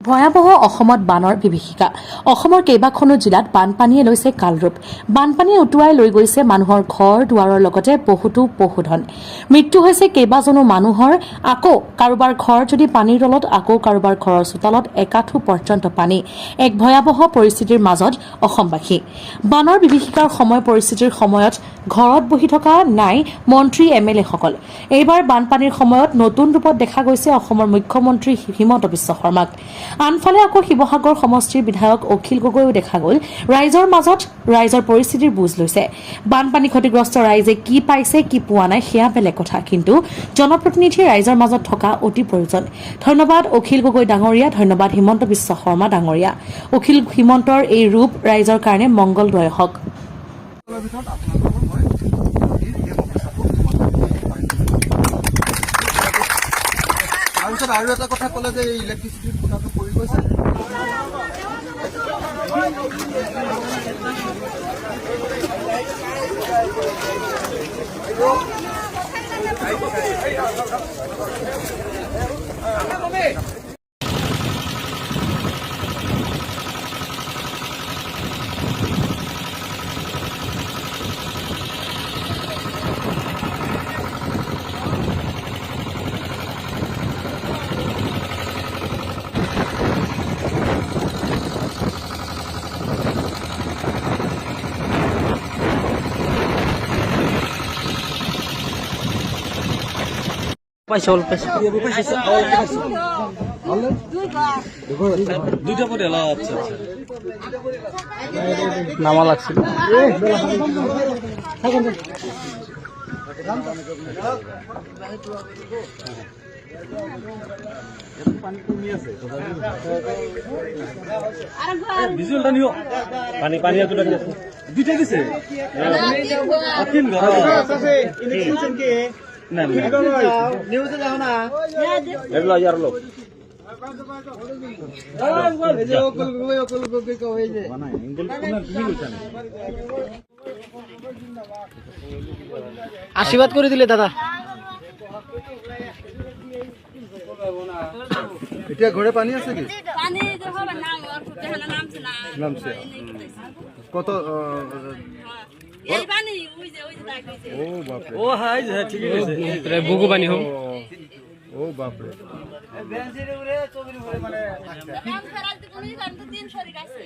ভয়াবহ অসমত বানৰ বিভীষিকা। অসমৰ কেইবাখনো জিলাত বানপানীয়ে লৈছে কালৰূপ। বানপানীয়ে উটুৱাই লৈ গৈছে মানুহৰ ঘৰ দুৱাৰৰ লগতে বহুতো পশুধন। মৃত্যু হৈছে কেইবাজনো মানুহৰ। আকৌ কাৰোবাৰ ঘৰ যদি পানীৰ তলত, আকৌ কাৰোবাৰ ঘৰৰ চোতালত একাঠু পৰ্যন্ত পানী। এক ভয়াবহ পৰিস্থিতিৰ মাজত অসমবাসী। বানৰ বিভীষিকাৰ পৰিস্থিতিৰ সময়ত ঘৰত বহি থকা নাই মন্ত্ৰী MLA-সকল। এইবাৰ বানপানীৰ সময়ত নতুন ৰূপত দেখা গৈছে অসমৰ মুখ্যমন্ত্ৰী হিমন্ত বিশ্ব শৰ্মাক। আনফালে আকৌ শিৱসাগৰ সমষ্টিৰ বিধায়ক অখিল গগৈও দেখা গ'ল ৰাইজৰ মাজত ৰাইজৰ পৰিস্থিতিৰ বুজ লৈছে। বানপানী ক্ষতিগ্ৰস্ত ৰাইজে কি পাইছে কি পোৱা নাই সেয়া বেলেগ কথা, কিন্তু জনপ্ৰতিনিধি ৰাইজৰ মাজত থকা অতি প্ৰয়োজন। ধন্যবাদ অখিল গগৈ ডাঙৰীয়া, ধন্যবাদ হিমন্ত বিশ্ব শৰ্মা ডাঙৰীয়া। অখিল হিমন্তৰ এই ৰূপ ৰাইজৰ কাৰণে মংগলদয় হওক। আৰু এটা কথা ক'লে যে ইলেক্ট্ৰিচিটিৰ কথাটো পৰি গৈছে। দুইটা পরে আচ্ছা নামা লাগছিল। ভিজুয়ালটা নিও পানি পানি এতটা দিছে দুইটা দিছে তিন ঘর আছে ইলেকশন কে না নিউজে যাও না এগুলো यार লোক আশীর্বাদ করে দিলে দাদা। এতিয়া ঘৰে পানী আছে কি? পানী দেখো নাম নামছে না নামছে কত? এই পানী ওই যে তাই কইছে ও বাপ রে, ও হাই ঠিক আছে বুকু পানি হোক। ও বাপ রে, বেঞ্চের উপরে চৌকির উপরে মানে থাকছে। ফেরালতে কোনই জানতো 300 রি গাছে।